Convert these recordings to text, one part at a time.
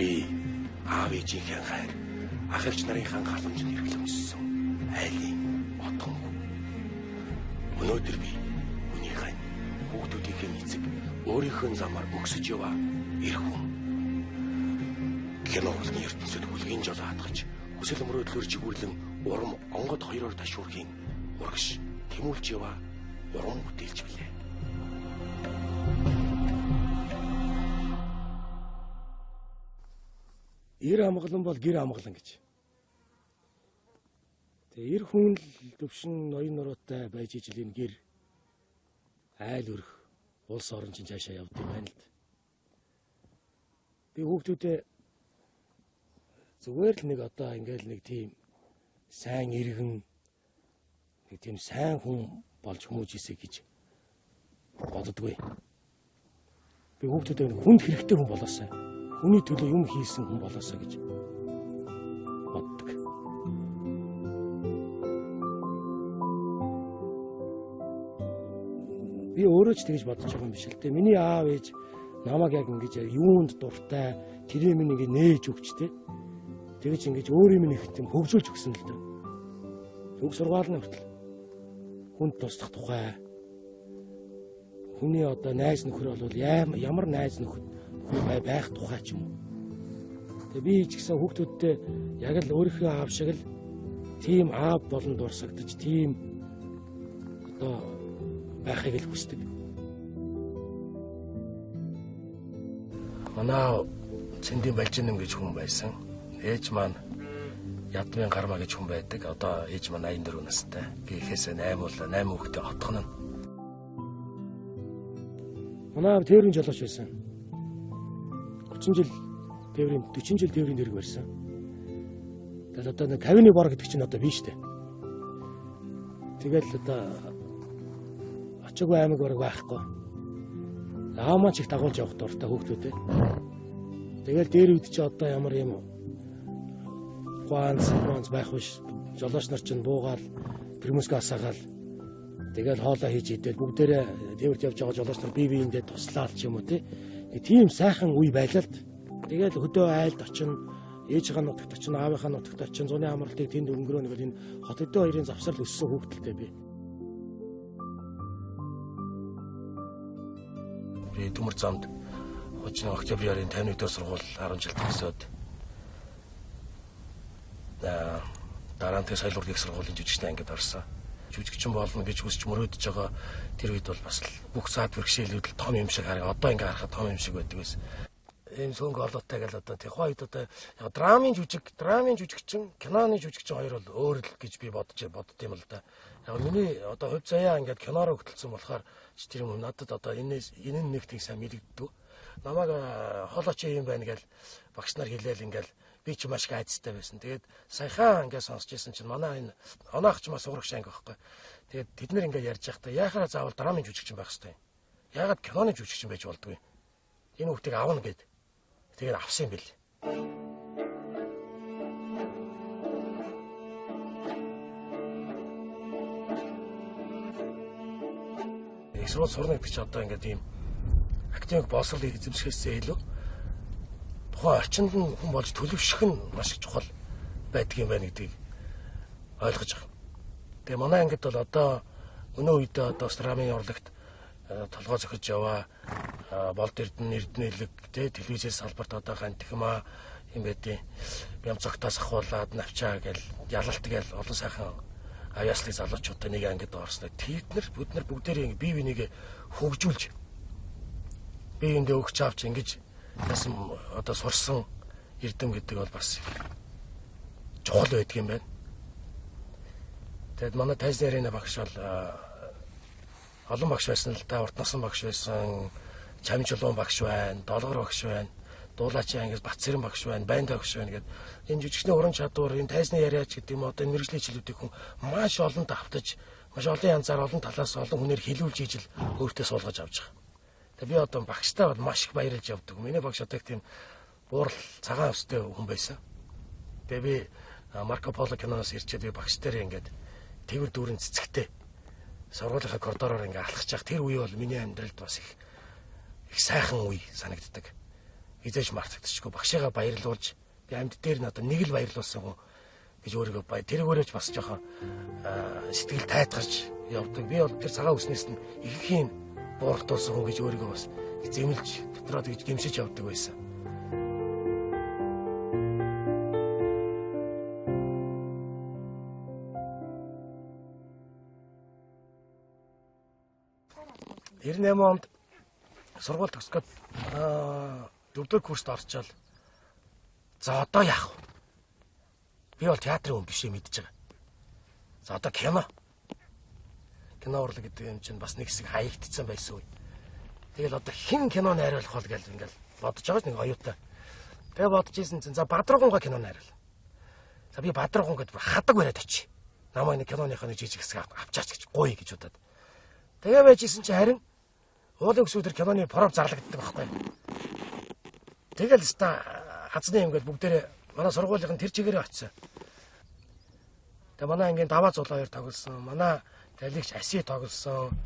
Би аав ээжийнхээ хайр, ах эгч нарынхаа халамжинд хэрэглэн өссөн айлын отгон. Өнөөдөр би үнийхээ хүүхдүүдийн эцэг өөрийнхөө замаар өгсөж яваа эр хүн. Кино урлагийн ертөнцид хүлгийн жол хатгаж, хүсэл мөрөөдлөөр жигүүрлэн урам онгод хоёроор ташуурхийн урагш тэмүүлж яваа урам бүтээлч билээ. Эр амгалан бол гэр амгалан гэж. Тэгээ эр хүн л төвшин ноён нуруутай байж ижил энэ гэр айл өрх улс орон чинь цаашаа явд юм байна л. Би хүүхдүүдээ зүгээр л нэг одоо ингээл нэг тийм сайн иргэн нэг тийм сайн хүн болж хүмүүжээсэй гэж боддоггүй. Би хүүхдүүдээ хүнд хэрэгтэй хүн болоосай. Хүний төлөө юм хийсэн хүн болоосаа гэж боддог. Би өөрөө ч тэгж бодож байгаа юм биш л дээ. Миний аав ээж намайг яг ингэж юунд дуртай, тэр юм нэг нээж өгчтэй. Тэгэж ингэж өөр юм нэг тийм хөгжүүлж өгсөн л дээ. Төг сургаалны хүртэл хүнд туслах тухай. Хүний одоо найз нөхөр бол ямар найз нөхөр байх тухай ч юм уу. Тэгээ би ч гэсэн хүүхдүүдтэй яг л өөрийнхөө аав шиг л тийм аав болон дурсагдаж тийм одоо байхыг л хүсдэг. Манай Цэндийн Балжинэм гэж хүн байсан. Ээж маань Ядмын Гарма гэж хүн байдаг. Одоо ээж маань 84 настай. Би ихээсээ 8 хүүхдээ отгоно. Манай тээврийн жолооч байсан. 40 жил тээврийн дэрэг барьсан. Тэгэл одоо нэг 50-ны бор гэдэг чинь одоо биш дээ. Тэгэл одоо очоогүй аймаг бараг байхгүй. Аамаа ч их дагуулж явах дуртай хүүхдүүдээ. Тэгэл дээр үед чи одоо ямар юм ганц байх биш. Жолооч нар чинь буугаал примуска асаагаал. Тэгэл хоолоо хийж идэл бүгдээрээ тээвэрт явж байгаа жолооч нар бие биендээ туслаад ч юм уу тий. Тийм сайхан үе байлаа л. Тэгэл хөдөө айлд очино, ээжийнхээ нутагт очино, аавынхаа нутагт очино, зуны амралтыг тэнд өнгөрөөнө гэл энэ хот өдөө хоёрын завсрал өссөн хүүхдэлтэй би. Би Төмөр замд очино октябрийн 51 дэх сургууль 10 жил төгсөөд дараа нь соёл урлагийн сургуулийн жүжигчтэй ангид орсон. Жүжигчин болно гэж хүсч мөрөөдөж байгаа тэр үед бол бас бүх цаад бэрхшээлүүд л том юм шиг хараа. Одоо ингээ харахад том юм шиг байдаг байсан. Энэ сөнгө орлоотой гэл одоо тэр хоёуд одоо драмын жүжигчин, киноны жүжигчин хоёр бол өөр л гэж би бодд юм л да. Яг миний одоо хувь заяа ингээд кинороо хөтөлсөн болохоор тэр юм надад одоо энэ нэг тийм сайн мэдэгддэг. Намайг хоолооч юм байна гэл багш нар хэлээл ингээл би ч маш их айцтай байсан. Тэгээд саяхан ингээд сонсч ирсэн чинь манай энэ онооч маш урагш анги байхгүй. Тэгээд тэд нэр ингээд ярьж байхдаа яхаараа заавал драмын жүжигчин байх хэрэгтэй. Яагаад киноны жүжигчин байж болдгүй. Энэ хүүхдийг авна гэд. Тэгээд авсан юм бэл. Их сурна гэдэг чи одоо ингээд тийм активик боловсролыг эзэмшихээсээ илүү тухайн орчинд нь хүн болж төлөвшөх нь маш их чухал байдаг юм байна гэдгийг ойлгож байгаа. Тэгээ манай ангид бол одоо өнөө үедээ одоо драмын урлагт толгой зохиж яваа болд эрдэнэлэг тэ телевизээс салбарт одоо хантихмаа юм байдیں۔ Бям цогтоос ахуулаад навчаа гэл ялалт гэл олон сайхан авьяаслыг залуучуудаа нэг ангид орсноо. Бид нар бүгдээрээ бие биенийг хөгжүүлж биеиндээ өгч авч ингэж ясан одоо сурсан эрдэм гэдэг бол бас чухал байдаг юм байна. Тэгэд манай тайзны арены багш бол олон багш байсан л да. Урт насан багш байсан, чамжлуун багш байна, долгор багш байна, дуулаачийн ангис Батцэрэн багш байна, банд багш байна гэдэг энэ жүжигчний уран чадвар, энэ тайзны яриач гэдэг юм одоо энэ мэрэгжлийн хичээлүүдийг хүн маш олон давтаж, маш олон янзаар олон талаас олон хүнээр хэлүүлж ижил өөртөө суулгаж авч байгаа. Тэгээ би одоо багштай бол маш их баярлж явдаг. Миний багш одоо их тийм буурал цагаан өстэй хүн байсан. Тэгээ би Марко Поло киноноос ирчээд би багш дээр ингээд тэвэр дүүрэн цэцэгтэй сургуулийнхаа коридороор ингээ алхаж явах тэр үе бол миний амьдралд бас их сайхан үе санагддаг. эзэж мартагдчихгүй багшигаа баярлуулж би амьд дээр нь одоо нэг л баярлуулсан гоо гэж өөрийгөө тэргөөрөөж бас жоохон сэтгэл тайтгарч явдаг. Би бол тэр цагаан үснээс нь ихэхийн бууртуулсан хүн гэж өөрийгөө бас зэмлж дотроо тэгж гэмшиж явдаг байсан. Ирнэм онд сургууль төгсгöd 4-р курст орчоод за одоо яах вэ? Би бол театрын хүн биш юм мэдж байгаа. За одоо кино урлаг гэдэг юм чинь бас нэг хэсэг хаягдсан байсан үе. Тэгэл одоо хэн кино найруулах бол гэж ингээл бодож байгаа нэг оюутаа. Тэгээ бодож ийсэн чинь за Бадрагунга кино найруул. За би Бадрагунгад хадаг бариад очие. Намайг нэг киноныхоо нэг жижиг хэсэг авчаач гэж гуй гэж удаад. Тэгээ байж ийсэн чинь харин уулын өсвөдөр киноны пров зарлагддаг байхгүй. Тэгэл хазны юм гээд бүгдээрээ манай сургуулийн тэр чигээрээ очив. Тэгээ манай ангийн даваа зул хоёр тоглосон. Манай талигч Аси тоглосон.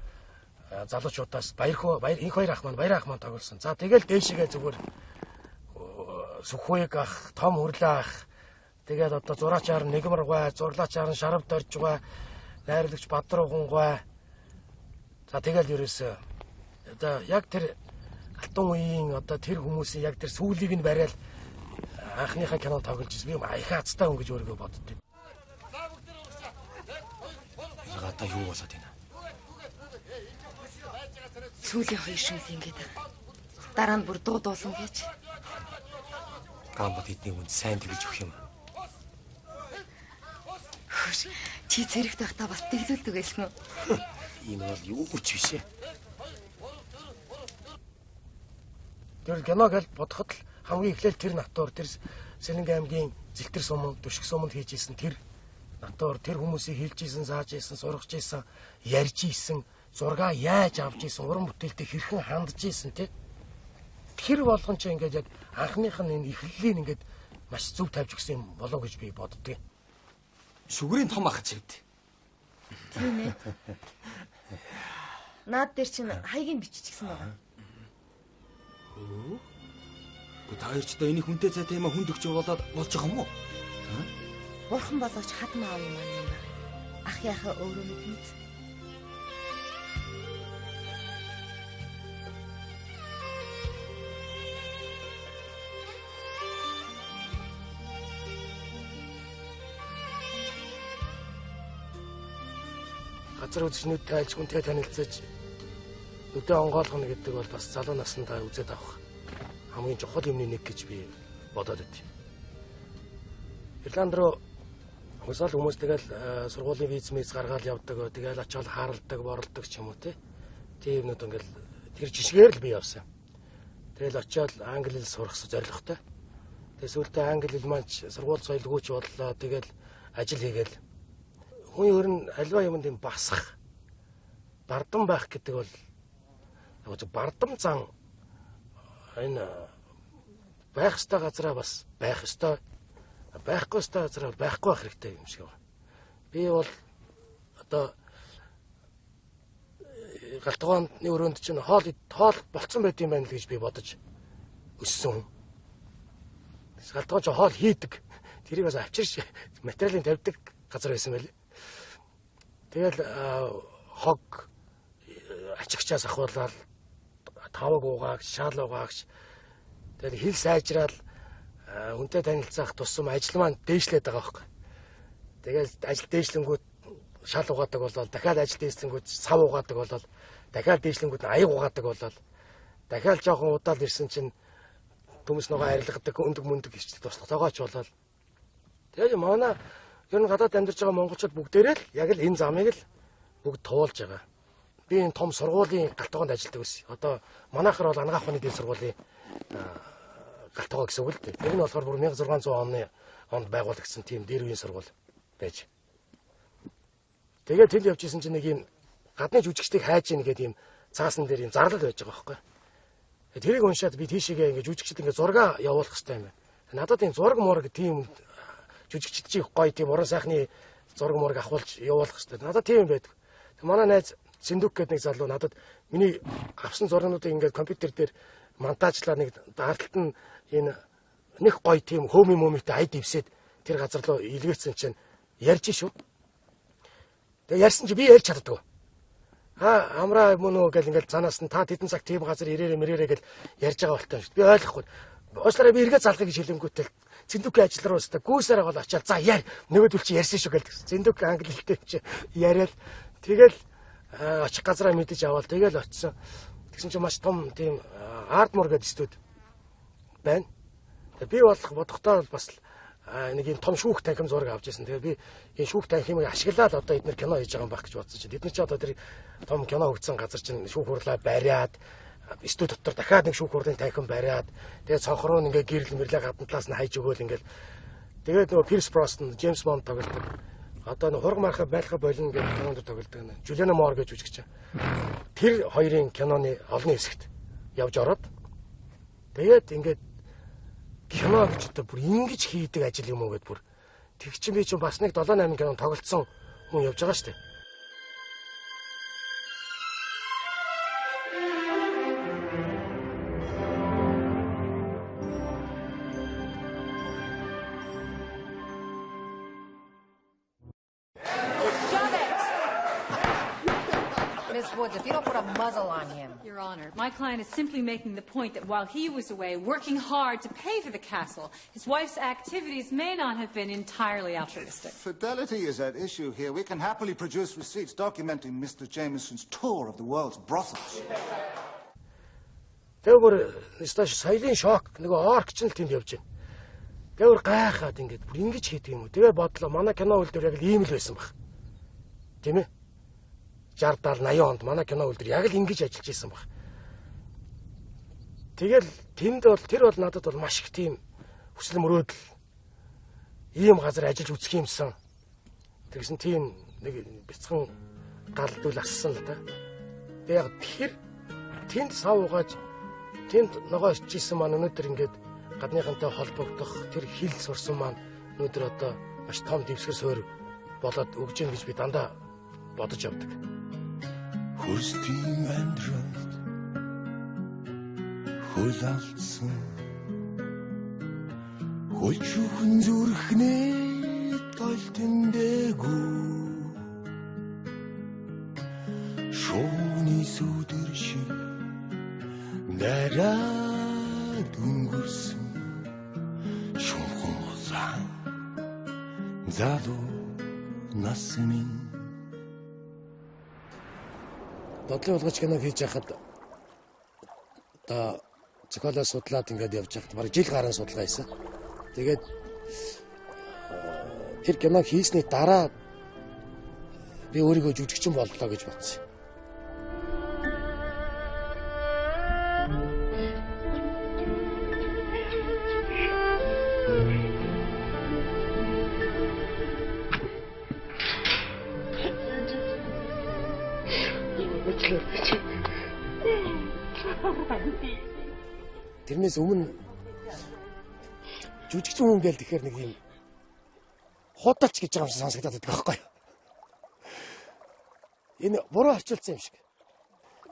Залуучуудаас баяр инх баяр ах маань тоглосон. За тэгэл дээшгээ зүгээр Сүхвэг ах, Том Хүрлээ ах. Тэгээд одоо зураачаар Нэгмар гой, зурлаачаар Шарав дорж гой, найрлагч Бадрагун гой. За тэгэл ерөөсөө одоо яг тэр алтан үеийн одоо тэр хүмүүсийн яг тэр сүүлийг нь барайл анхныхаа кино тоглож би аяха цтай хүн гэж өөрийгөө боддоо. Одоо юу болоод байна? Сүүлийн хоёр шиг ингээд дараа нь бүр дуулсан гэж. Гамбат эдний үнд сайн тэлж өгөх юм. Чи зэрэгт байхдаа бас тэглүүлдэг байсан уу? Энэ бол юу ч биш ээ. Тэр кино гэж бодоход л хамгийн эхлээл тэр натур тэр Сэлэнг аймгийн Зэлтэр суманд Дүшиг суманд хийж исэн тэр натур тэр хүмүүсийг хэлж исэн, зааж исэн, сургаж исэн, ярьж исэн, зургаа яаж авч исэн, уран бүтээлтэй хэрхэн хандж исэн тий. Тэр болгон ч ингээд яг анхных нь энэ эхлэлийн ингээд маш зөв тавьж өгсөн юм болов гэж би боддгийг. Шүгрийн том ах чивд. Тийм ээ. Наад дээр чинь хаягийн биччихсэн байгаа. Гү таярчдаа энийг хүнтэй цайтай юм хүнд өгч болоод болж байгаа юм уу? Бурхан болооч хатан аав юм аа. Ах яхаа өөрөө мэднэ. Газар үзэгчнүүд тайлж хүнтэй танилцаж өдөө онгойлгоно гэдэг бол бас залуу наснда үзээд авах хамгийн чухал юмны нэг гэж би бодоод байд. Ирланд руу уусаал хүмүүс тэгэл сургуулийн виз гаргаад явдаг, тэгэл очиод харалдаг, боролдог ч юм уу тийм юмнууд ингээл тэр жишгээр л би явсан. Тэгэл очиод англи хэл сурах зорилготой. Тэгээ сүүлдээ англи хэл маань сургууль соёлгүйч боллоо. Тэгэл ажил хийгээл хүн ер нь альва юмд юм басах бардам байх гэдэг бол яг бардам зан энэ байх ёстой газараа бас байх ёстой, байхгүй ёстой газараа байхгүй байх хэрэгтэй юм шиг байна. Би бол одоо галтгооны өрөөнд чинь хоол болцсон байт юм байна л гэж би бодож өссөн. Галтгоон ч хоол хийдэг. Тэрийг бас авчирч материалын тавьдаг газар байсан байл. Тэгэл хог ачигчаас ахуулаад таваг уугаагч, шаал уугаагч тэгэл хэл сайжраад хүнтэй танилцах тусам ажил маань дээшлээд байгаа байхгүй. Тэгэл ажил дээшлэнгүүд шал угаадаг болол дахиад ажил дээшлэнгүүд сав угаадаг болол дахиад дээшлэнгүүд нь аяг угаадаг болол дахиад жоохон удаал ирсэн чинь төмс ногоо арилгадаг өндөг мөндөг хичтэй туслах тоогооч болол тэгэл манай ер нь гадаад амьдарч байгаа монголчууд бүгдээрээ л яг л энэ замыг л бүгд туулж байгаа. Би энэ том сургуулийн галтгоонд ажилладаг байсан. Одоо манайхаар бол Анагаах ухааны дэд сургуулийн галтгоо гэсэн үг л дээ. Тэр нь болохоор бүр 1600 онд байгуулагдсан тийм дээр үеийн сургууль байж. Тэгээд тэл явж исэн чинь нэг юм гадны жүжигчдийг хайж ийн гэдэг юм цаасан дээр юм зарлал байж байгаа байхгүй. Тэрийг уншаад би тийшээгээ ингээд жүжигчд ингээд зураг явуулах хэрэгтэй юм байна. Надад энэ зураг мураг тийм жүжигчд чи гоё тийм уран сайхны зураг мураг авахулж явуулах хэрэгтэй. Надад тийм юм байдаг. Манай найз Синдүк гэдэг нэг залуу надад миний авсан зургуудыг ингээд компьютер дээр монтажлаа нэг ардталт нь энэ нэг гоё тийм хөөми мөмитэй айд ивсээд тэр газар руу илгээсэн чинь ярьж шүү. Тэгээ ярьсан чи би ярьж чаддаггүй. Амраа мөн үү гэл ингээл цанаас нь та тэдэн цаг тийм газар ирээрээ мэрээрээ гэл ярьж байгаа болтой шүү. Би ойлгохгүй. Уучлаарай би эргээ залгах гэж хэлэнгүүтэл Зэндүкийн ажил руу өстө гүйсээрээ гол очиад за яар нөгөөдөл чи ярьсан шүү гэлдэг. Зэндүк англи хэлтэй чи яриад тэгэл очих газараа мэдэж аваад тэгэл очисон. Тэгсэн чинь маш том тийм Ардмор гэдэг студ байна. Би бодохдоо бас нэг юм том шүүх танхим зураг авч ирсэн. Тэгээ би энэ шүүх танхимыг ашиглаад одоо эдгээр кино хийж байгаа юм байх гэж бодсон чинь бид нар ч одоо тэр том кино хөгжсөн газар чинь шүүх хурлаа бариад студ дотор дахиад нэг шүүх хурлын танхим бариад тэгээ цонхроо ингээ гэрэл мэрлээ гадна талаас нь хайж өгөөл ингээл тэгээд нөгөө Пирс Бростон, Джеймс Бонд тоглодог. Одоо нэг хург мархаа байлхаа болно гэдэг кинонд тоглодог нэг Жулиана Моор гэж жүжигч. Тэр хоёрын киноны олонний хэсэгт явж ороод тэгээд ингээд кино гэж одоо бүр ингэж хийдэг ажил юм уу гэдээ бүр тэг чинь би чинь бас нэг 7-8 кино тоглолцсон хүн явж байгаа шүү дээ. Woods, if you don't put a muzzle on him. Your Honor, my client is simply making the point that while he was away working hard to pay for the castle, his wife's activities may not have been entirely altruistic. Fidelity is at issue here. We can happily produce receipts documenting Mr. Jameson's tour of the world's brothels. Тэгвэр нэсташ соёлын шок нөгөө орк ч л тэнд явж байна. Тэгвэр гайхаад ингээд бүр ингэж хийдэг юм уу. Тэгээ бодлоо манай кино үйлдвэр яг л ийм л байсан баг. Тийм ээ? 60 70 80 онд манай кино үйлдвэр яг л ингэж ажиллаж исэн баг. Тэгэл тэнд бол тэр бол надад бол маш их тийм хүсэл мөрөөдөл ийм газар ажиллаж үзэх юмсан. Тэгсэн тийм нэг бяцхан галдуул ассан л да. Тэг яг тэр тэнд сав угааж тэнд ногоо ичсэн маань өнөөдөр ингээд гадныхантай холбогдох тэр хил сурсан маань өнөөдөр одоо маш том дэвсгэр суурь болоод өгж гин гэж би дандаа бодож явдаг. Хөрстийн амьдралд хөл алдсан хөлчүүхэн зүрхнээ толтөндэгүү шууны сүдэр шиг дараад өнгөрсөн шунхан улаан залуу нас минь Бодлын улгаж кино хийж байхад одоо зохиолоо судлаад ингээд явж байхад бараг жил гарan судалгаа хийсэн. Тэгээд тэр кино хийсний дараа би өөрийгөө жүжигчин боллоо гэж бодсон. Тэрнээс өмнө жүжигчин хүн гээл тэгэхээр нэг юм худалч гэж байгаа юм шиг сонсогдоод байдаг байхгүй юу? Энэ буруу орчуулсан юм шиг.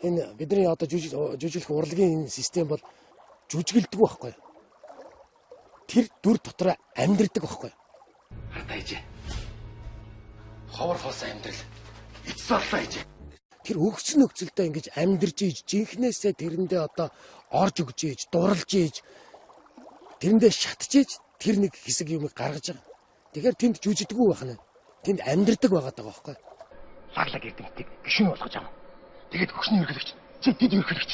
Энэ бидний одоо жүжиглэх урлагийн энэ систем бол жүжиглдэг байхгүй юу? Тэр дүр дотроо амьдрдаг байхгүй юу? Хардаа ижээ. Ховор хоос амьдрал. Эцсорлоо ижээ. Тэр өгсөн нөхцөлдөө ингэж амьдарч ийж жинхнээсээ тэрэндээ одоо орж өгж ийж дурлж ийж тэрэндээ шатж ийж тэр нэг хэсэг юмыг гаргаж байгаа. Тэгэхээр тэнд жүжигдэггүй байна. Тэнд амьдардаг байгаа даа байхгүй. Лаглаг эрдэмтдийг гişүн болгож байгаа. Тэгээд хөгшний ерхлэгч, зэдид ерхлэгч.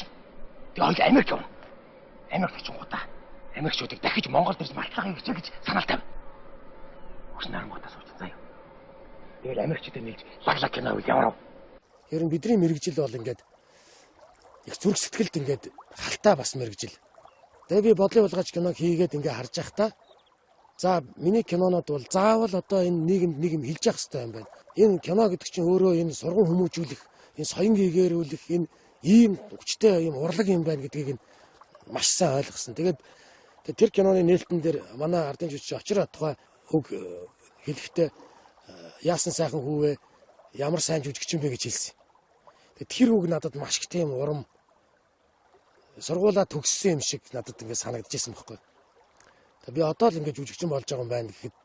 Тэгээд хоёул Америк юм. Америкч гутаа. Америкчуудыг дахиж Монгол дээрс малтахыг хичээ гэж санаал тавь. Хөгшин армуудаас сууч заяа. Тэгээд Америкчуудад нийлж лаглаг кино үйл яваа. Ер нь бидний мэрэгжил бол ингээд их зүрх сэтгэлд ингээд халтаа бас мэрэгжил. Тэгээ би бодлын улгаж киног хийгээд ингээд харж байхдаа за миний кинонод бол заавал одоо энэ нийгэмд нэг юм хэлж явах хэрэгтэй юм байна. Энэ кино гэдэг чинь өөрөө энэ сургууль хүмүүжүүлэх, энэ соён гээгэрүүлэх, энэ ийм хүчтэй ийм урлаг юм байна гэдгийг нь маш сайн ойлгосон. Тэгээд тэр киноны нээлтэн дээр манай ардын жүжигч очроо тухай үг хэлэхдээ яасан сайхан хүүвэ, ямар сайн жүжигч юм бэ гэж хэлсэн. Тэр үг надад маш их тийм урам сургуулаа төгссөн юм шиг надад ингээд санагдчихсан байхгүй. Тэгээ би одоо л ингээд жүжигчин болж байгаа юм байна гэхэд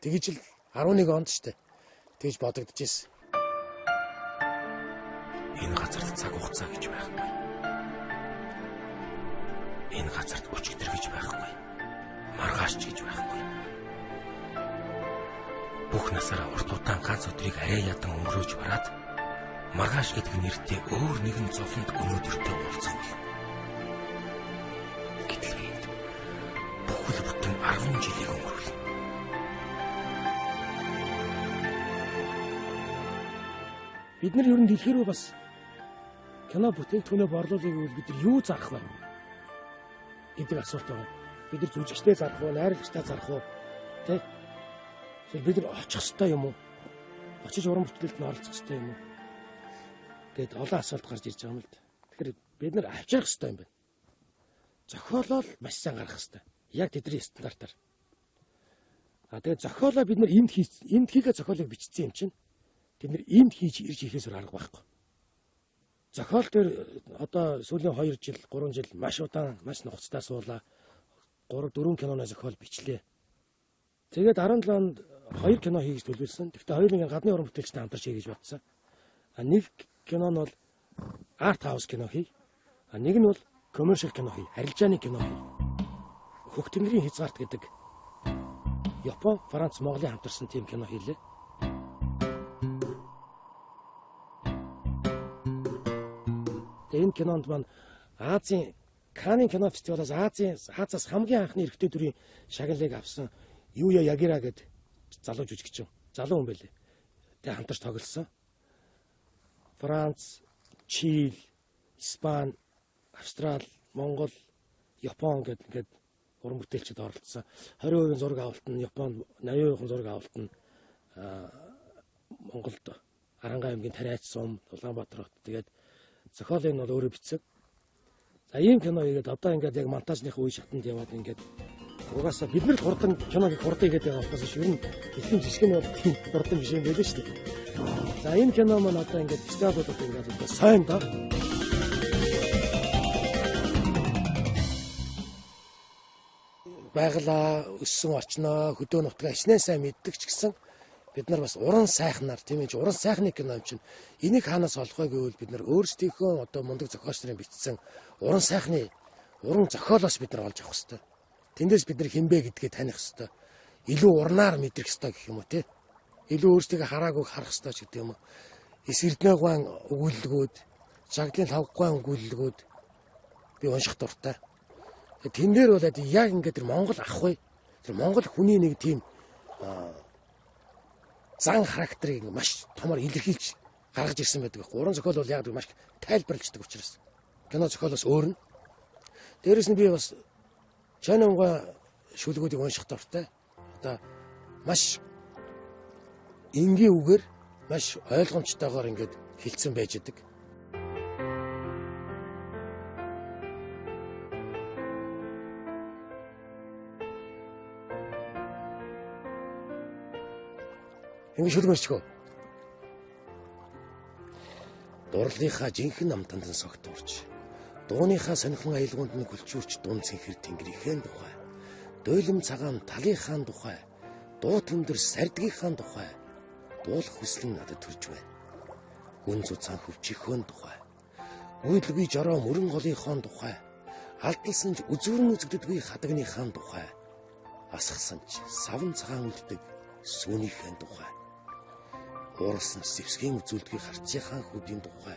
тэгж л 11 онд штэ. Тэгж бодогдчихсэн. Энэ газарт цаг хугацаа гэж байхгүй. Энэ газарт өчигдөр гэж байхгүй. Маргааш гэж байхгүй. Бүх насаараа урт удаан ганц өдрийг арай ядан өнгөрөөж бараад маргааш гэдэг нэртэй өөр нэгэн зовлонд өнөөдөртөө уулзах вэ. Гэтэл энд бүхэл бүтэн 10 жилийг өнгөрүүлнэ. Бид нар ер нь дэлхий рүү бас кино бүтээгдэхүүнээ борлуулах гэвэл бид нар юу зарах вэ гэдэг асуулт байна. Бид нар жүжигчдээ зарах уу, найрлагчдаа зарах уу? Тэ? Бид нар очих ёстой юм уу? Очиж уран бүтээлд нь оролцох ёстой юм уу? Гэт олон асуулт гарч ирж байгаа юм л да. Тэгэхээр бид нар авчрах ёстой юм байна. Зохиолол маш сайн гаргах ёстой. Яг тэдний стандартаар. Тэгээд зохиолоо бид нар энд хийгээ зохиолыг бичсэн юм чинь. Бид нар энд хийж ирж ихээс арга байхгүй. Зохиол дээр одоо сүүлийн 2 жил, 3 жил маш удаан, маш нухацтай суулаа. 3 4 киноны зохиол бичлээ. Тэгээд 17 онд 2 кино хийж төлөвлөсөн. Гэхдээ хоёулын гадны уран бүтээлчтэй хамтарч хий гэж бодсон. Нэг кино нь бол арт хаус кино хий. Нэг нь бол commercial кино хий. Арилжааны кино хий. Хөх тэнгэрийн хязгаарт гэдэг Япон, Франц, Монголын хамтарсан тийм кино хийлээ. Энэ кинонд маань Азийн Канны кино фестивалаас Азиас хамгийн анхны эрэгтэй дүрийн шагналыг авсан Юя Ягира гэдэг залуу жүжигчин. Залуу хүн байлээ. Тэгээ хамтарч тоглосон. Франц, Чили, Испани, Австрали, Монгол, Япон гэдэг ингээд уран бүтээлчид оролцсон. 20% зураг авалт нь Японд, 80% зураг авалт нь Монголд Арангаа аймгийн Тариач сум, Улаанбаатар хот. Тэгээд зохиолыг нь бол өөрөө бичсэн. За ийм кино хийгээд одоо ингээд яг монтажных үе шатанд яваад ингээд угаасаа бид нар хурдан киног хурдан хийгээд байгаа болохоос ер нь дэлхийн жишг нь бол тийм хурдан биш юм байлээ шүү дээ. За энэ кино маань одоо ингээд фестивалуудад ингээд одоо сайн доо. Байгалаа өссөн очноо хөдөө нутгаа ичнээ сайн мэддэг ч гэсэн бид нар бас уран сайхнаар тийм ээ уран сайхны кино юм чинь энийг хаанаас олох вэ гэвэл бид нар өөрсдийнхөө одоо мундаг зохиолч нарын бичсэн уран сайхны уран зохиолоос бид нар олж авах хэрэгтэй. Тэндээс бид нар хинбэ гэдгээ таних хэрэгтэй. Илүү урнаар мэдрэх хэрэгтэй гэх юм уу те. Илүү өөрсдийгөө хараагүй харах хэрэгтэй ч гэдэг юм уу. Эс эрдэнэ гуайн өгүүлэлгүүд, жагдлын лав гуайн өгүүлэлгүүд би унших дуртай. Тэн дээр бол яг ингээд тэр Монгол ах вэ. Тэр Монгол хүний нэг тийм зан характерыг маш томор илэрхийлж гаргаж ирсэн байдаг. Уран зохиол бол яг маш тайлбарлаждаг учраас. Кино зохиолоос өөр нь. Дээрээс нь би бас Чананга шүлгүүдийг унших дуртай. Одоо маш энгийн үгээр маш ойлгомжтойгоор ингээд хэлсэн байж идэг. Ингэ шүлгэрчгөө. Дурлалынхаа жинхэнэ амтанд нь согтуурч, дууныхаа сонирхон аялгуунд нь гүлчүүрч дун цэнхэр тэнгэрийнхээ тухай, дойлом цагаан талынхаа тухай, дуу тэмдэр сардгийнхаа тухай, дуулах хүслэн надад төрж байна. Гүн цуцаан хөвчихөн тухай, гүйдлгүй жороо мөрөн голынхоо тухай, алдалсан ч үзүүрэн үзэгддэггүй хадагныхаа тухай, асгасан ч савн цагаан үлддэг сүүнийхээ тухай. Уурсан ч зэвсгийн үзүүлдгийг харцынхаа хөдийн тухай.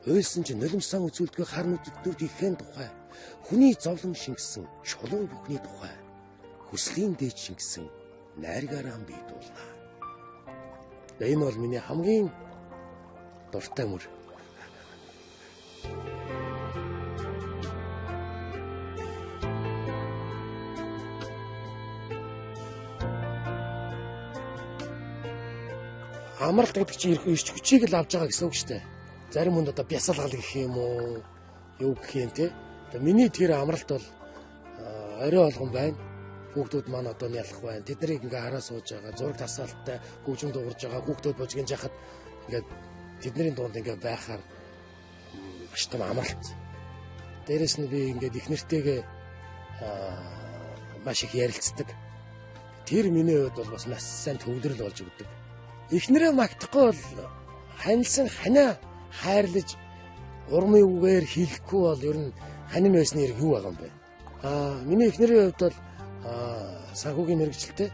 Уйлсан ч нулимсан үзүүлдгийг харнууд дүргийнхээ тухай. Хүний зовлон шингэсэн шулуун бүхний тухай. Хүслийн дээд шингэсэн найргаараа би дуулнаа. Энэ бол миний хамгийн дуртай мөр. Амралт гэдэг чинь ирч хүчийг л авч байгаа гэсэн үг шүү дээ. Зарим хүнд одоо бясалгал гэх юм уу, юу гэх юм те. Одоо миний тэр амралт бол орой болгон байна. Хүүхдүүд маань одоо нялах байна. Тэд нарыг ингээ хараа сууж байгаа, зураг тасаалттай хөгжим дуурж байгаа хүүхдүүд божгийн жахад ингээ тэдний дунд ингээ байхаар маш том амралт. Дээрэс нь би ингээд их нэртэйгээ маш их ярилцдаг. Тэр миний хувьд бол бас маш сайн төвлөрөл болж өгдөг. Эхнэрээ магтахгүй бол ханилсан ханаа хайрлаж урмын үгээр хэлэхгүй бол ер нь ханим байсны хэрэг юу байгаа юм бэ? Миний эхнэрийн хувьд бол санхүүгийн мэрэгчлээ.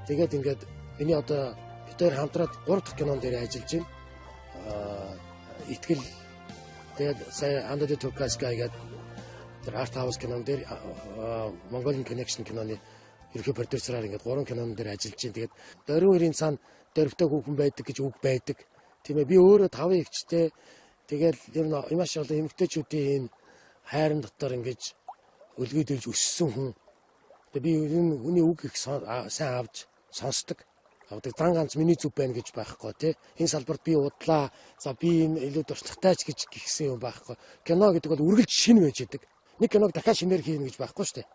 Тэгээд ингээд миний одоо бид хоёр хамтраад 3 дахь кинон дээр ажиллаж байна. Итгэл тэгээд сая Under the Tokyo Sky гэдэг тэр Art House кинон дээр Mongolian Connection киноны ерөнхий продюсераар ингээд 3 кинон дээр ажиллаж байна. Тэгээд дөрвөн үрийн цаана дөрвтэй хүүхэн байдаг гэж үг байдаг. Тийм ээ би өөрөө 5 эгчтэй. Тэгээд ер нь маш олон эмэгтэйчүүдийн хайран дотор ингэж өлгийдүүлж өссөн хүн. Тэгээд би хүний үг их сайн авч сонсдог. Авдаг дан ганц миний зүв байна гэж байхгүй тий. Энэ салбарт би удлаа. За би энэ илүү дуртагтайч гэж гихсэн юм байхгүй. Кино гэдэг бол үргэлж шинэ байж идэг. Нэг киног дахиад шинээр хийнэ гэж байхгүй шүү дээ.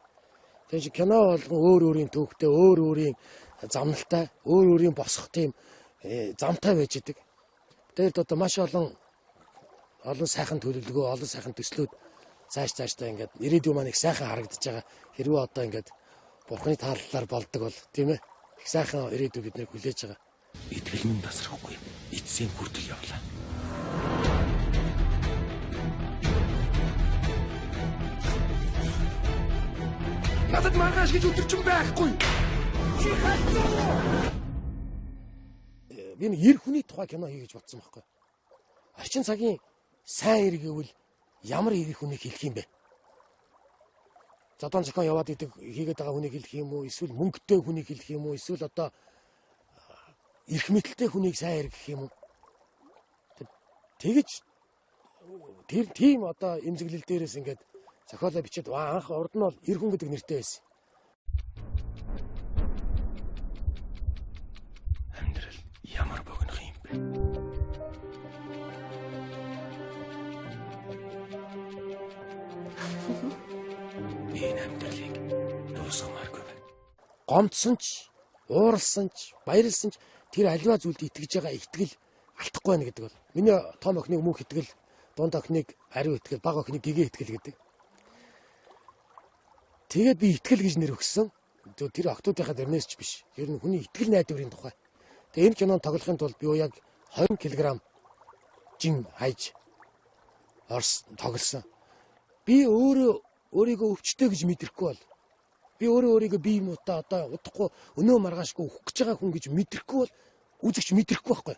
Тэгэхээр кино болгон өөр өөрийн төвхтэй, өөр өөрийн замналтай, өөр өөрийн босох тийм замтай байж идэг. Тэгээд одоо маш олон сайхан төлөвлөгөө, олон сайхан төслүүд цаашдаа ингээд ирээдүйн маань их сайхан харагдаж байгаа. Хэрвээ одоо ингээд бурхны тааллаар болдог бол тийм ээ. Их сайхан ирээдүй биднийг хүлээж байгаа. Итгэл минь тасрахгүй. Эцсийн хүртэл явлаа. Надад маргааш гэж өдөржин байхгүй. Би нэг эр хүний тухай кино хий гэж бодсон байхгүй. Орчин цагийн сайн эр гэвэл ямар эр хүнийг хэлэх юм бэ? Зодон зохион яваад идэг хийгээд байгаа хүнийг хэлэх юм уу? Эсвэл мөнгөтэй хүнийг хэлэх юм уу? Эсвэл одоо эрх мэдэлтэй хүнийг сайн эр гэх юм уу? Тэгэж тэр тийм одоо эмзэглэл дээрээс ингээд зохиолоо бичээд анх урд нь бол эр хүн гэдэг нэртэй байсан. Амьдрал ямар богино юм бэ? Энэ амьдралыг дуусгамааргүй байна. Гомдсон ч, ууралсан ч, баярлсан ч тэр аливаа зүйлд итгэж байгаа итгэл алдахгүй байна гэдэг бол. Миний том охиныг мөнх итгэл, дунд охиныг ариу итгэл, бага охиныг гэгээ итгэл гэдэг. Тэгээд би итгэл гэж нэр өгсөн. Тэр охтуудынхаа дөрнөөс ч биш. Ер нь хүний итгэл найдварын тухай. Тэгээд энэ кинонд тоглохын тулд би яг 20 кг жин хайж тоглосон. Би өөрийгөө өвчтэй гэж мэдрэхгүй бол би өөрийгөө бие муутай одоо удахгүй өнөө маргаашгүй өөх гэж байгаа хүн гэж мэдрэхгүй бол үзэгч мэдрэхгүй байхгүй.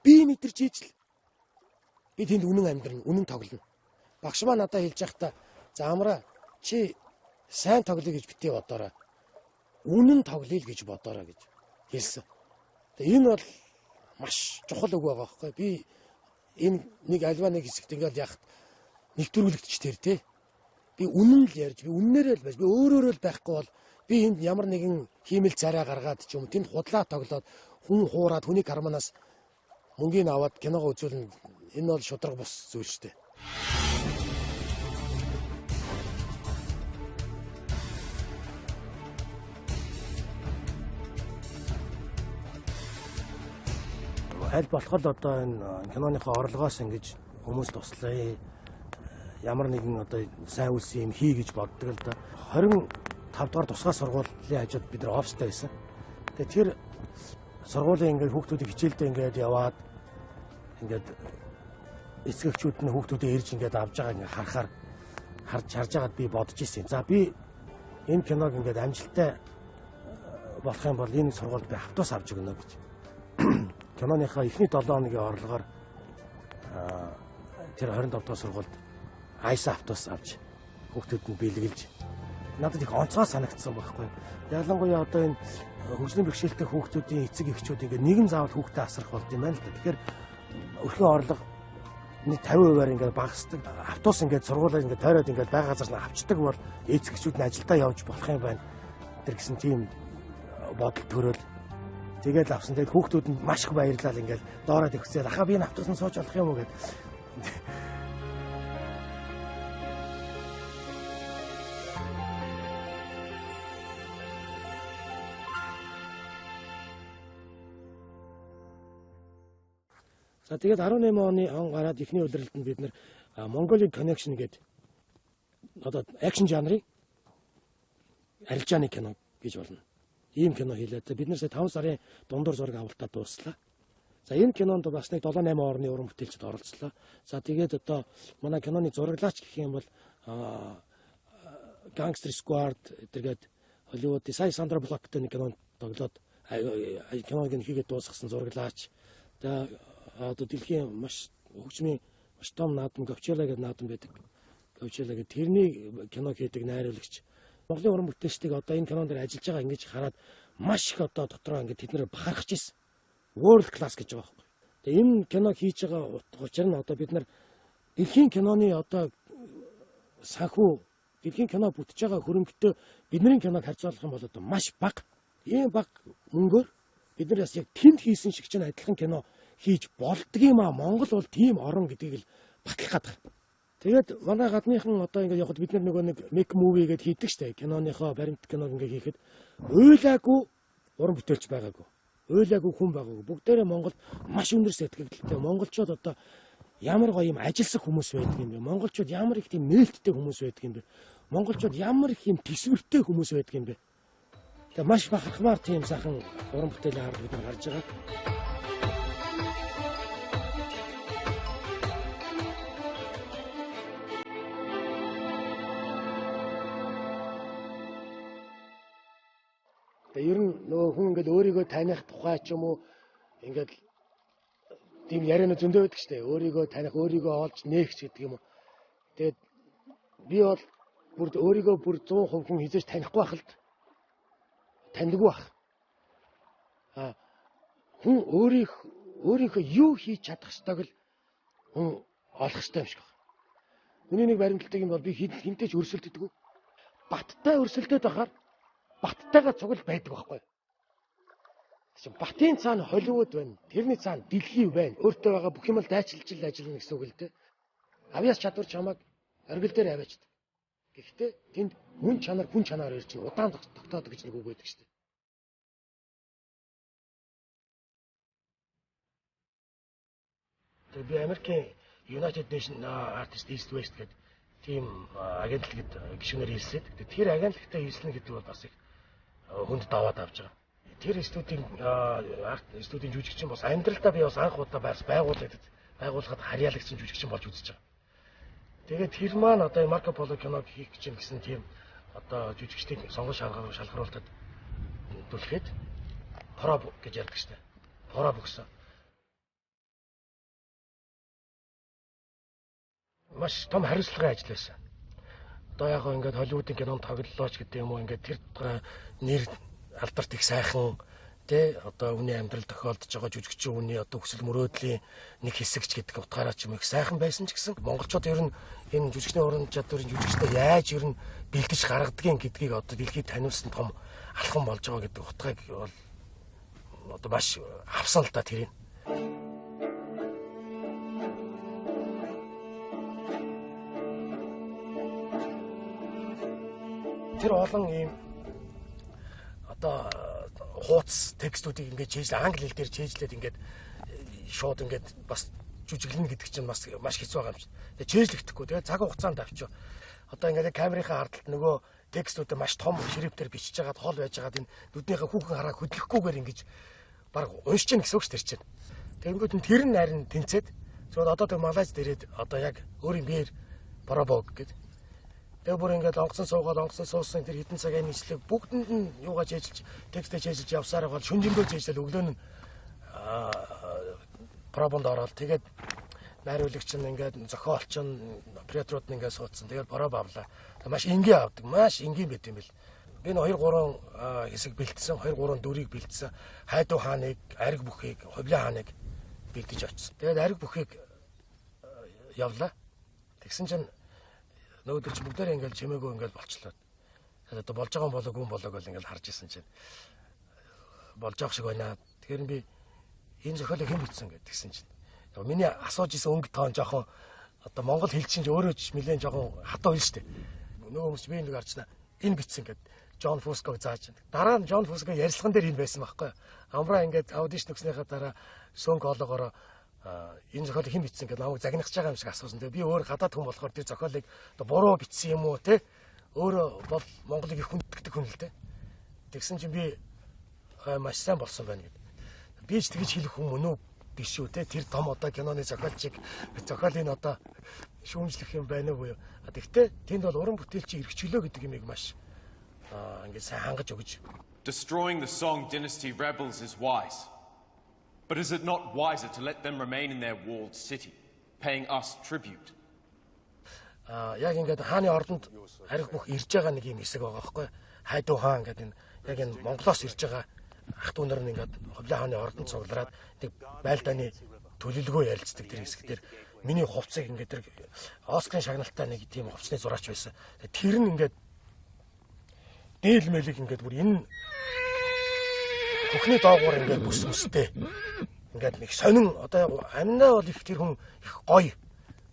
Би мэдэрч ийжл би тэнд үнэн амьдрна, үнэн тоглоно. Багш маа надад хэлж байхдаа за амраа чи сайн тоглоё гэж битгий бодоорой. Үнэн тоглоё гэж бодоорой гэж хэлсэн. Тэгээ энэ бол маш чухал үг байгаа байхгүй. Би энэ нэг альва нэг хэсэгт ингээл яхад нэгдүрүүлэгдэж тэр тий. Би үнэн л ярьж, би үннээрээ л байж, би өөрөөрөө л байхгүй бол би энд ямар нэгэн хиймэл царай гаргаад ч юм тэнд худлаа тоглоод хүн хуураад хүний карманаас мөнгөний аваад киногоо үзүүлнэ. Энэ бол шудраг бус зүйл шүү дээ. Аль болох л одоо энэ киноныхоо орлогоос ингэж хүмүүс туслая. Ямар нэгэн одоо сайн үлсэн юм хий гэж боддог л да. 25 дугаар тусгай сургуулийн хажууд бид нар офстай байсан. Тэгээ тэр сургуулийн ингээд хүүхдүүдийг хичээлдээ ингээд яваад ингээд эцэгчүүд нь хүүхдүүдээ ирж ингээд авж байгаа ингээд харж байгаад би бодож ирсэн. За би энэ киног ингээд амжилттай болох юм бол энэ сургуульд би автобус авч өгнө гэж. Киноныхаа эхний 7 хоногийн орлогоор тэр 25 дугаар сургуульд айса автобус авч хүүхдүүд нь бэлгэлж надад их онцгой санагдсан байхгүй. Ялангуяа одоо энэ хөгжлийн бэрхшээлтэй хүүхдүүдийн эцэг эхчүүд ингээд нэгэн заавал хүүхдээ асрах болд юм байна л да. Тэгэхээр өрхөн орлого нэг 50%-аар ингээд багасдаг. Автобус ингээд сургуулиар ингээд тойроод ингээд байгаа газар нь авчдаг бол эцэг эхчүүд нь ажилдаа явж болох юм байна. Тэр гэсэн тийм бодол төрөөл тэгээд авсан. Тэгээд хүүхдүүд нь маш их баярлал ингээд доороо төгсөөл ахаа би энэ автобусанд сууж болох юм уу гэд. За тэгээд 18 оны он гараад эхний удирдалд нь бид нэр Mongolian Connection гэдэг одоо акшн жанрын арилжааны кино гэж болно. Ийм кино хийлээ. Бид нар сая 5 сарын дундуур зураг авалтаа дуусслаа. За энэ кинонд бас нэг 7-8 орны уран бүтээлчд оролцлоо. За тэгээд одоо манай киноны зураглаач гэх юм бол Gangster Squad гэдэг Холливуудын сая Сандра Буллоктой нэг кинонд тоглоод киног хийгээд дуусгасан зураглаач. Тэгээд одоо дэлхийн маш хөгжмийн маш том наадам Говчела гэдэг наадам байдаг. Говчела гэдэг тэрний кино хийдэг найруулагч. Монголын уран бүтээлчдийг одоо энэ кинон дээр ажиллаж байгаа ингэж хараад маш их одоо дотроо ингэ тэд нэр бахархаж ирсэн. World class гэж байгаа байхгүй. Тэгээ энэ кино хийж байгаа учир нь одоо бид нар дэлхийн киноны одоо санхүү дэлхийн кино бүтэж байгаа хөрөнгөтэй бидний киног харьцуулах юм бол одоо маш бага. Ийм бага мөнгөөр бид нар бас яг тэнд хийсэн шиг ч адилхан кино хийж болдго юм аа. Монгол бол тийм орон гэдгийг л батлах гэдэг. Тэгээд манай гадныхан одоо ингээд яг бид нар нөгөө нэг make movie гэдээ хийдэг штэ. Киноныхоо баримт киног ингээд хийхэд уйлаагүй уран бүтээлч байгаагүй. Уйлаагүй хүн байгаагүй. Бүгдээрээ Монголд маш өндөр сэтгэгдэлтэй. Монголчууд одоо ямар гоё юм ажилсах хүмүүс байдаг юм бэ? Монголчууд ямар их тийм нээлттэй хүмүүс байдаг юм бэ? Монголчууд ямар их юм төсвөртэй хүмүүс байдаг юм бэ? Тэгээ маш бахархмаар тийм сайхан уран бүтээлийн хард бид нар харж байгаа. Тэгээ ер нь нөгөө хүн ингээд өөрийгөө таних тухай ч юм уу ингээд тийм ярианы зөндөө байдаг шүү дээ. Өөрийгөө таних, өөрийгөө олж нээх гэдэг юм уу. Тэгээд би бол бүр өөрийгөө бүр 100% хүн хизээж танихгүй байх л таньдаггүй байх. Хүн өөрийнхөө юу хийж чадах ёстойг л хүн олох ёстой юм шиг байна. Миний нэг баримталтай юм бол би хинтээч өрсөлддөггүй. Баттай өрсөлдөд байхаар баттайгаа цугал байдаг байхгүй. Батын цаана Холливуд байна. Тэрний цаана дэлхий байна. Өөртөө байгаа бүх юм л дайчилж ажиллана гэсэн үг л дээ. Авьяас чадвар чамайг оргил дээр аваачдаг. Гэхдээ тэнд хүн чанаар ирж чинь удаан тогтоод гэж нэг үг байдаг шүү дээ. Тэгээ би Америкийн United Nations Artists East West гэдэг тийм агентлагт гишүүнээр хэлсээд тэр агентлагтай хэлсэн гэдэг бол бас их хүнд даваад авч байгаа. Тэр студийн жүжигчин бас амьдралдаа би бас анх удаа байгуулахад харьяалагчсан жүжигчин болж үзэж байгаа. Тэгээд тэр маань одоо Марко Поло киног хийх гэж гэсэн тийм одоо жүжигчдийн сонгон шалгаруултад түлхээд проб гэж ярьдаг штэ. Проб өгсөн. Маш том хариуцлагын ажил байсан. Одоо яг ингээд Холливуудын кинонд тоглолоо ч гэдэг юм уу ингээд тэр нэр алдарт их сайхан тий одоо хүний амьдрал тохиолдож байгаа жүжигчин хүний одоо хүсэл мөрөөдлийн нэг хэсэг ч гэдэг утгаараа ч юм их сайхан байсан ч гэсэн монголчууд ер нь энэ жүжигчний уран чадварын жүжигчтэй яаж ер нь бэлдэж гаргадгийг гэдгийг одоо дэлхийд таниулсан том алхам болж байгаа гэдэг утгыг бол одоо маш авсан л та тэрийг. Тэр олон ийм одоо хууц текстүүдийг ингээд чийжлээ англи хэл дээр чийжлээд ингээд шууд ингээд бас жүжиглэнэ гэдэг чинь маш хэцүү байгаа юм чинь. Тэгээ чийжлэхдэггүй. Тэгээ цаг хугацаанд авчив. Одоо ингээд камерынхаа ардалт нөгөө текстүүдээ маш том шрифтээр бичиж байгаад хол байж байгаад энэ нүднийхээ хүүхэн хараа хөдлөхгүйгээр ингэж баг уншиж гин гэсэн үг ш тэр чинь. Тэгэнгүүт нь тэр нь харин тэнцээд зөвхөн одоо тэр малайз дээрээд одоо яг өөрийн биеэр парабог гэдэг. Тэгээ бүр ингээд онгоцон суусан тэр хитэн цагийн нийслэг бүгдэнд нь юугаа чийжилж текстээ чийжилж явсаар байгаа шүнжэндөө чийжлэл өглөө нь пробонд ороод тэгээд найруулагч нь ингээд зохиолч нь операторууд нь ингээд суудсан. Тэгээд проб авлаа. Маш энгийн авдаг. Маш энгийн байт юм бэл. Би 2-3 хэсэг бэлдсэн, 2-3 дүрийг бэлдсэн. Хайдуу хааныг, ариг бүхийг, хувлын хааныг бэлдэж очсон. Тэгээд ариг бүхийг явлаа. Тэгсэн чинь нөгөөдөр чи бүгдээрээ ингээл чимээгөө ингээл болчлоо. Тэгээд одоо болж байгаа юм болоог юм болоог бол ингээл харж исэн чинь болж байгаа шиг байна. Тэгэхээр би энэ зохиолыг хэн бичсэн гэдгсэн чинь. Миний асууж исэн өнгө тоон жоохон одоо монгол хэл чинь өөрөө ч нэлээд жоохон хатаа үйл штэ. Нөгөө хүмүүс би нэг харчнаа энэ бичсэн гэд Джон Фуског зааж. Дараа нь Джон Фуског ярилцлаган дээр энэ байсан байхгүй. Амбра ингээд аудишн өгснийхаа дараа сөнг олоогоороо Энэ зохиолыг хэн бичсэн гэдэг намайг загнахж байгаа юм шиг асуусан. Тэгээ би өөр гадаад хүн болохоор тэр зохиолыг буруу бичсэн юм уу те? Өөрөө бол Монголыг их хүнддэг хүн л дээ. Тэгсэн чинь би маш сайн болсон байна гэдэг. Би ч тэгж хэлэх хүн мөн үү биш үү те? Тэр том одоо киноны зохиолчийг зохиолыг одоо шүүмжлэх юм байна уу? Тэгтээ тэнд бол уран бүтээлчийн эрхчлөө гэдэг юмыг маш ингээд сайн хангаж өгж. Destroying the Song Dynasty rebels is wise. But is it not wiser to let them remain in their walled city, paying us tribute? Яг ингээд хааны ордонд ариг бүх ирж байгаа нэг юм хэсэг байгаа байхгүй. Хайдуу хаан гэдэг энэ яг энэ Монголоос ирж байгаа ах дүү нар нь ингээд Хувлаа хааны ордонд цуглараад нэг байлдааны төлөвлөгөө ярилцдаг тэр хэсэг дээр миний хувцсыг ингээд тэр Оскарын шагналтай нэг тийм хувцсны зураач байсан. Тэр нь ингээд дээл мэлийг ингээд бүр энэ бүхний доогуур ингээд бүстэй ингээд нэг сонин одоо амнаа бол их тэр хүн их гоё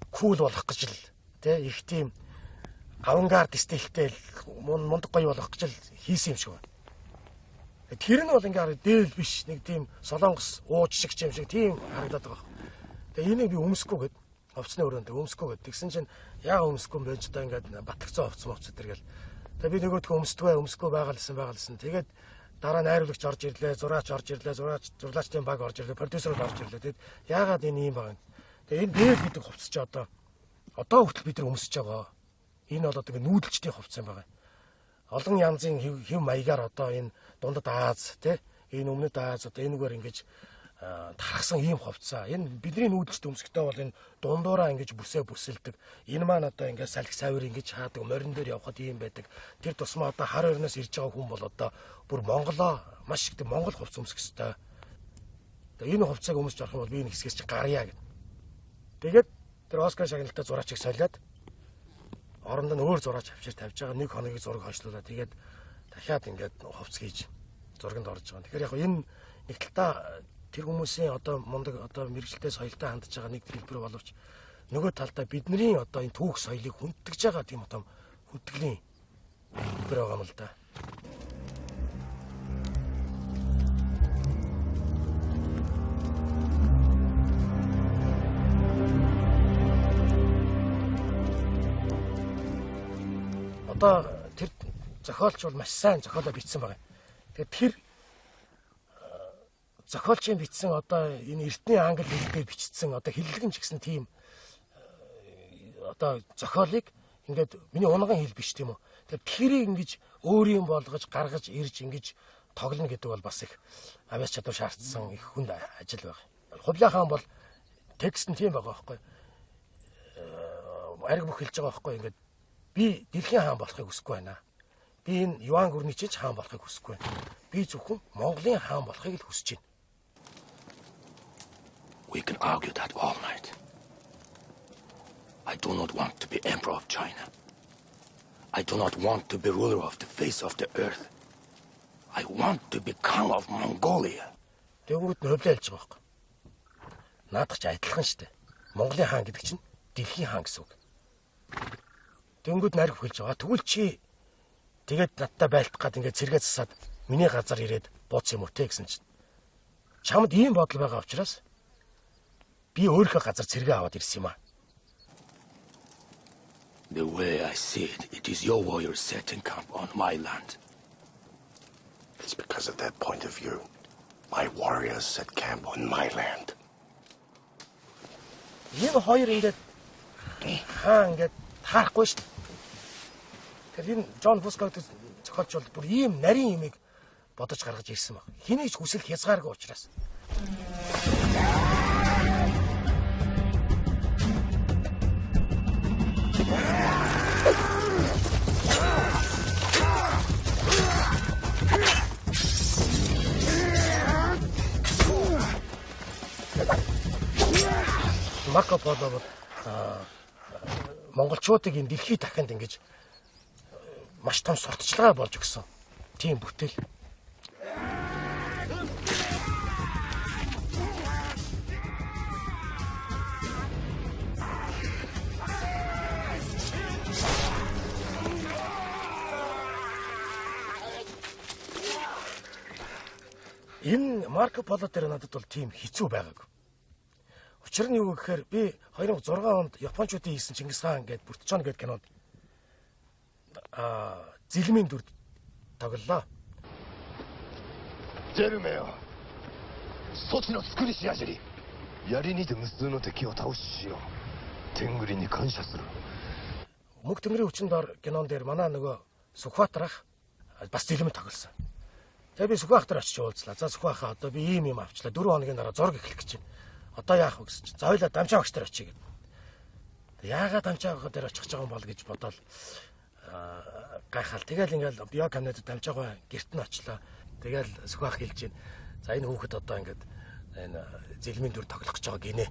кул болох гэж л тэ их тийм авангард стилтэй мундаг гоё болох гэж л хийсэн юм шиг байна. Тэр нь бол ингээд дээл биш нэг тийм солонгос ууж шиг юм шиг тийм харагдаад байгаа. Тэгээ энийг би өмсөхгүй гэд овцны өрөөндөө өмсөхгүй гэд тэгсэн чинь яага өмсөхгүй юм бэ ч одоо ингээд батгцсан овц тэргээл. Тэгээ би нөгөөдгөө өмсөхгүй байгаалсан. Тэгээд дараа найруулагч орж ирлээ, зураач орж ирлээ, зурлаачдын баг орж ирлээ, продюсерүүд орж ирлээ. Тэгэд яагаад энэ юм байна? Тэгээ энэ дээл гэдэг хувцас чи одоо хүртэл бид нар өмсөж байгаа. Энэ бол одоо нүүдэлчдийн хувцас юм байна. Олон янзын хэв маягаар одоо энэ дундад Аз тий энэ өмнөд Аз одоо энэгээр ингэж тархсан ийм хувцас. Энэ бидний нүүдэлчд өмсөхдөө бол энэ дундуураа ингэж бүсэлдэг. Энэ маань одоо ингэ салхи савир ингэж хаадаг, морин дээр явхад ийм байдаг. Тэр тусмаа одоо хар орноос ирж байгаа хүн бол одоо бүр Монголоо маш их Монгол хувцас өмсөх ёстой. Тэгээ энэ хувцасыг өмсөж авах юм бол би энэ хэсгээс чи гарья гэд. Тэгээд тэр Оскар шагналтай зураачийг солиод оронд нь өөр зураач авчир тавьж байгаа нэг хоногийн зураг хойшлуулаад тэгээд дахиад ингээд хувцас хийж зурганд орж байгаа. Тэгэхээр яг энэ нэг талдаа тэр хүмүүсийн одоо мундаг одоо мэрэгчлээ соёлтой хандж байгаа нэг хэлбэр боловч нөгөө талдаа бидний одоо энэ түүх соёлыг хүндэж байгаа тийм том хүндглийн хэлбэр байгаа юм л да. Одоо тэр зохиолч бол маш сайн зохиолоо бичсэн байгаа. Тэгэхээр тэр зохиолчийн бичсэн одоо энэ эртний англи хэлээр бичсэн одоо хиллэгэн ч гэсэн тийм одоо зохиолыг ингээд миний унган хэл биш тийм үү. Тэгэхээр тэрийг ингэж өөрийн болгож гаргаж ирж ингэж тоглоно гэдэг бол бас их авяас чадвар шаардсан их хүнд ажил байна. Хувлаа хаан бол текст нь тийм байгаа байхгүй. Ариг бүх хэлж байгаа байхгүй ингээд би дэлхийн хаан болохыг хүсэхгүй байна. Би энэ Юан гүрний чинь хаан болохыг хүсэхгүй байна. Би зөвхөн Монголын хаан болохыг л хүсэж байна. We can argue that all night. I do not want to be emperor of China. I do not want to be ruler of the face of the earth. I want to be king of Mongolia. Тэгвэл нөвлөөлж байгаа байхгүй. Наадах ч адилхан шүү дээ. Монголын хаан гэдэг чинь дэлхийн хаан гэсэн үг. Тэнгүүд нариг хэлж байгаа. Тэгвэл чи тэгээд надтай байлтах гад ингээд цэргээ засаад миний газар ирээд бууц юм уу те гэсэн чинь. Чамд ийм бодол байгаа учраас би өөрийнхөө газар цэргээ аваад ирсэн юм аа. The way I see it, it is your warriors setting camp on my land. It's because of that point of view. My warriors set camp on my land. Энэ хоёр ингээд хаа ингээд таарахгүй шүү дээ. Тэгэхээр энэ Джон Фускаг зохиолч бол бүр ийм нарийн юмыг бодож гаргаж ирсэн баг. Хэний ч хүсэл хязгааргүй учраас. Марко Поло бол монголчуудыг энэ дэлхийд дахинд ингэж маш том сурталчилгаа болж өгсөн. Тийм бүтээл. Энэ Марко Поло дээр надад бол тийм хэцүү байгаагүй. Учир нь юу гэхээр би 2006 онд Япончуудын хийсэн Чингис хаан гэдэг Бүртчон гэдэг кинонд зэлмийн дүр тоглолоо. ジェルメよ、措置の作りしやじり、槍にて無数の敵を倒ししよう。天狗に感謝する。 Мөнх Тэнгэрийн хүчин дор кинон дээр манай нөгөө Сүхбаатарах бас зэлмэд тоглосон. Тэгээ би Сүхбаатар очиж уулзлаа. За Сүхбаахаа одоо би ийм юм авчлаа. 4 хоногийн дараа зураг эхлэх гэж байна. Одоо яах вэ гэсэн чинь. За хоёлаа дамжаа багш нар очие гэдэг. Яагаад дамжаа багш нар очих гэж байгаа юм бол гэж бодоод гайхал. Тэгэл ингээл био камнад дамжаагаа гэрт нь очлоо. Тэгэл Сүхбаах хэлж байна. За энэ хүүхэд одоо ингээд энэ зэлмийн дүр тоглох гэж байгаа гинэ.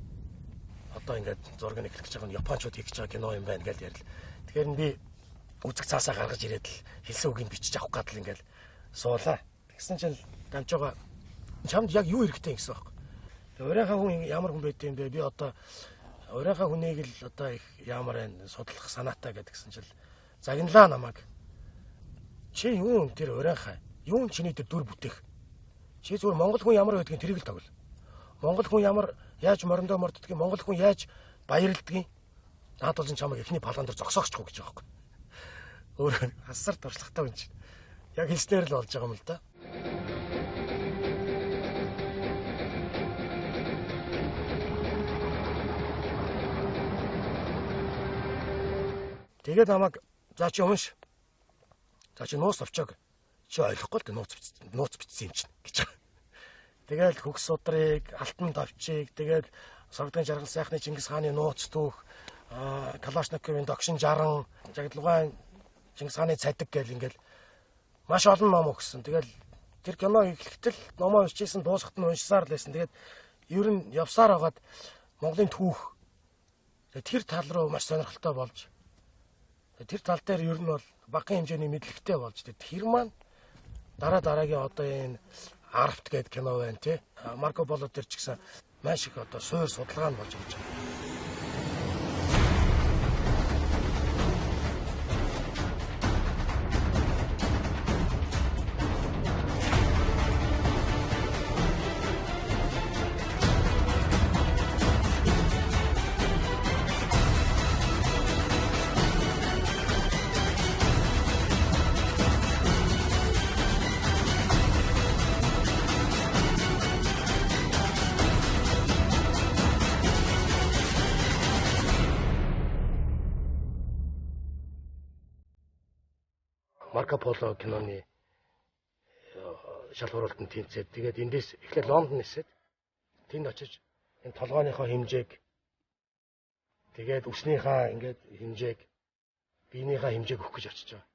Одоо ингээд зураг нь эхлэх гэж байгаа нь Япончууд хийх гэж байгаа кино юм байна гэж ярил. Тэгэхээр би үзэг цаасаа гаргаж ирээд л хэлсэн үгийг бичиж авах гад л ингээл суулаа. Тэгсэн чинь дамжаага чамд яг юу хэрэгтэй гэсэн байхгүй. Тэгээ урайхаа хүн ямар хүн байд юм бэ? Би одоо урайхаа хүнийг л одоо их ямар байна судлах санаатай гэдгсэн чинь загналаа намайг. Чи юу тэр урайхаа? Юу чиний тэр дүр бүтээх? Чи зүгээр монгол хүн ямар байдгийг тэрийг л тоглоо. Монгол хүн ямар яаж морондоо морддгийг, монгол хүн яаж баярлдгийг наад бол чамайг эхний палан дээр зогсоохчих уу гэж байгаа байхгүй. Өөр хасар туршлагатай хүн чинь. Яг хэлснээр л болж байгаа юм л да. Тэгээд намайг за чи унш. За чи нуус авчааг. Чи ойлгохгүй л нууц бичсэн юм чинь гэж байгаа. Тэгэл хөгс судрыг, алтан давчийг, тэгээд Согдын жаргал сайхны Чингис хааны нууц түүх, Калашниковын догшин 60, Жагдлугайн Чингис хааны цадиг гэл ингээл маш олон ном өгсөн. Тэгэл тэр кино эхлэхдээ номоо уншижсэн дуусахт нь уншсаар л байсан. Тэгээд ер нь явсаар хагаад Монголын түүх тэр тал руу маш сонирхолтой болж тэр тал дээр ер нь бол багахан хэмжээний мэдлэгтэй болж тэр маань дараагийн одоо энэ Арфт гэдэг кино байна тий. Марко Поло дээр ч гэсэн маш их одоо суур судалгаа нь болж байгаа юм. Марко Поло киноны шалгуулалтанд тэнцээд тэгээд эндээс эхлээд Лондон нисээд тэнд очиж энэ толгойнхоо хэмжээг тэгээд өснийхаа ингээд хэмжээг биенийхээ хэмжээг өгөх гэж очиж байгаа.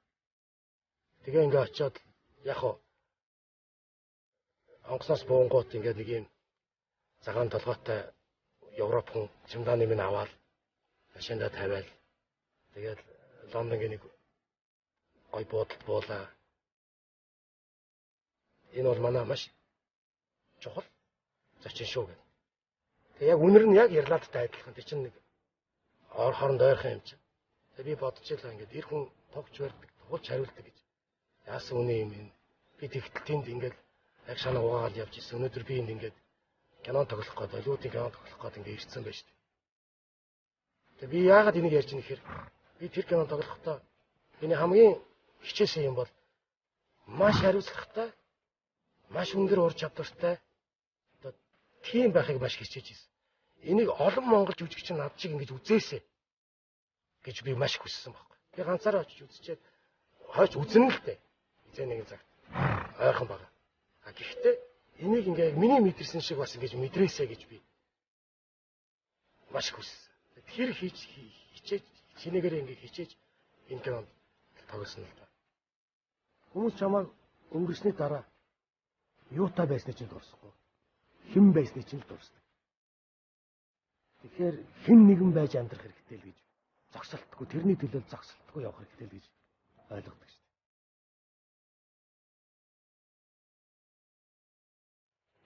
Тэгээ ингээд очиод яг хоо онгоцноос буунгууд ингээд нэг юм цагаан толгойтой Европ хүн чемодааны минь аваад машиндаа тавиал тэгээд Лондонгийн нэг гой буудалд буулаа. Энэ бол манай маш чухал зочин шүү гэх. Тэг яг үнэр нь яг Ирландтай адилхан. Тэг чинь нэг хооронд ойрхон юм чинь. Тэг би бодчихлаа ингээд эр хүн тогч барьдаг, тулж хариулдаг гэж. Яасан үнэ юм бэ? Би тэгтэл тэнд ингээд яг шанаа угаагаад явж ирсэн. Өнөөдөр би энд ингээд кино тоглох гээд, Голливуудын кино тоглох гээд ингээд ирсэн байж тээ. Тэг би яагаад энийг ярьж байгаа нэхэр би тэр кино тоглохдоо миний хамгийн хичээсэн юм бол маш хариуцлагатай, маш өндөр ур чадвартай одоо тийм байхыг маш хичээж ирсэн. Энийг олон монгол жүжигчин над шиг ингэж үзээсэй гэж би маш хүссэн байхгүй. Би ганцаараа очиж үзчихээд хойч үзнэ л дээ. Эзэн нэгэн цагт ойрхон байгаа. Гэхдээ энийг ингээ миний мэдэрсэн шиг бас ингэж мэдрээсэй гэж би маш хүссэн. Тэр хичээж шинэгээр ингээ хичээж энэ кинонд тоглосон л да. Хүмүүс чамайг өнгөрсний дараа юутай байсны чинь дурсахгүй. Хэн байсны чинь л дурсдаг. Тэгэхээр хэн нэгэн байж амьдрах хэрэгтэй л гэж зогсолтгүй тэрний төлөө зогсолтгүй явах хэрэгтэй л гэж ойлгодог шүү дээ.